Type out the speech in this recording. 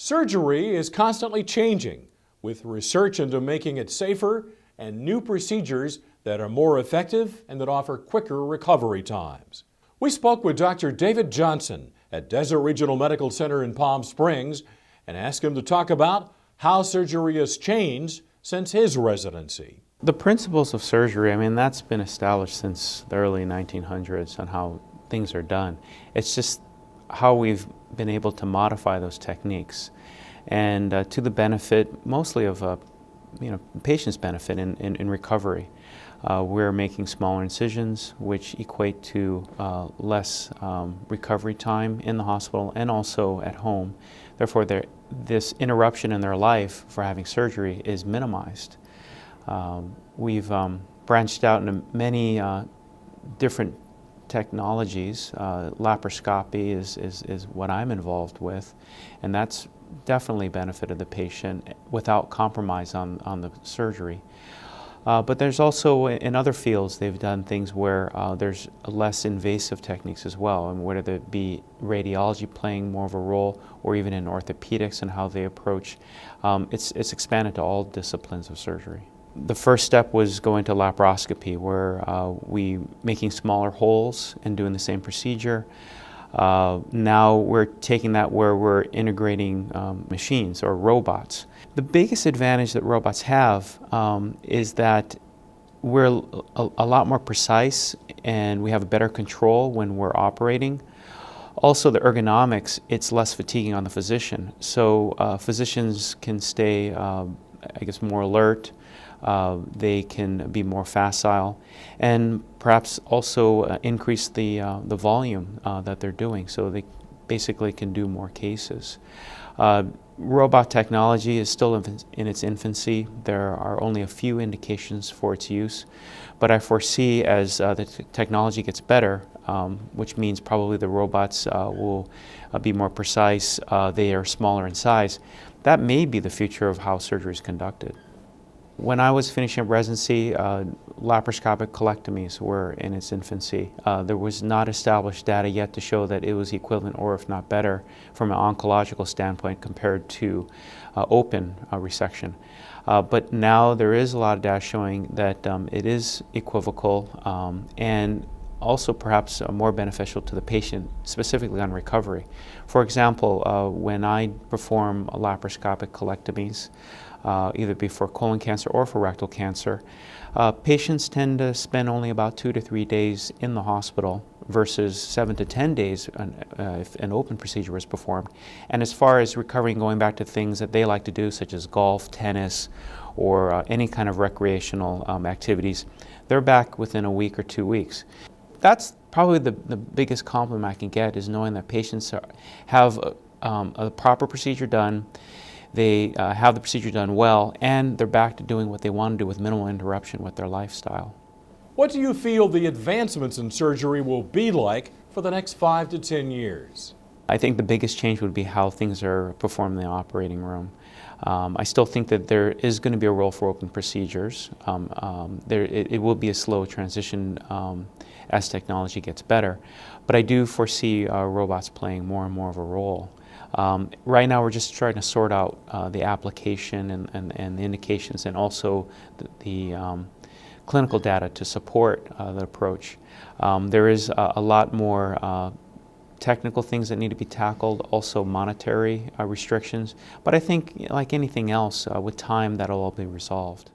Surgery is constantly changing, with research into making it safer and new procedures that are more effective and that offer quicker recovery times. We spoke with Dr. David Johnson at Desert Regional Medical Center in Palm Springs and asked him to talk about how surgery has changed since his residency. The principles of surgery, that's been established since the early 1900s on how things are done. It's just how we've been able to modify those techniques, and to the benefit mostly of patient's benefit in recovery. We're making smaller incisions, which equate to less recovery time in the hospital and also at home. Therefore, this interruption in their life for having surgery is minimized. We've branched out into many different technologies. Laparoscopy is what I'm involved with, and that's definitely benefited the patient without compromise on the surgery. But there's also, in other fields, they've done things where there's less invasive techniques as well, and whether it be radiology playing more of a role, or even in orthopedics and how they approach. It's expanded to all disciplines of surgery. The first step was going to laparoscopy, where we making smaller holes and doing the same procedure. Now we're taking that where we're integrating machines or robots. The biggest advantage that robots have is that we're a lot more precise and we have better control when we're operating. Also, the ergonomics, it's less fatiguing on the physician. So physicians can stay, more alert. They can be more facile, and perhaps also increase the volume that they're doing, so they basically can do more cases. Robot technology is still in its infancy. There are only a few indications for its use, but I foresee as the technology gets better, which means probably the robots will be more precise, they are smaller in size, that may be the future of how surgery is conducted. When I was finishing up residency, laparoscopic colectomies were in its infancy. There was not established data yet to show that it was equivalent or if not better from an oncological standpoint compared to open resection. But now there is a lot of data showing that it is equivocal and also perhaps more beneficial to the patient, specifically on recovery. For example, when I perform laparoscopic colectomies, either before colon cancer or for rectal cancer, patients tend to spend only about 2 to 3 days in the hospital versus 7 to 10 days if an open procedure was performed. And as far as recovering, going back to things that they like to do, such as golf, tennis, or any kind of recreational activities, they're back within a week or 2 weeks. That's probably the biggest compliment I can get, is knowing that patients have a proper procedure done, they have the procedure done well, and they're back to doing what they want to do with minimal interruption with their lifestyle. What do you feel the advancements in surgery will be like for the next 5 to 10 years? I think the biggest change would be how things are performed in the operating room. I still think that there is going to be a role for open procedures. It will be a slow transition as technology gets better, but I do foresee robots playing more and more of a role. Right now we're just trying to sort out the application and the indications, and also the clinical data to support the approach. There is a lot more technical things that need to be tackled, also monetary restrictions, but I think like anything else, with time that'll all be resolved.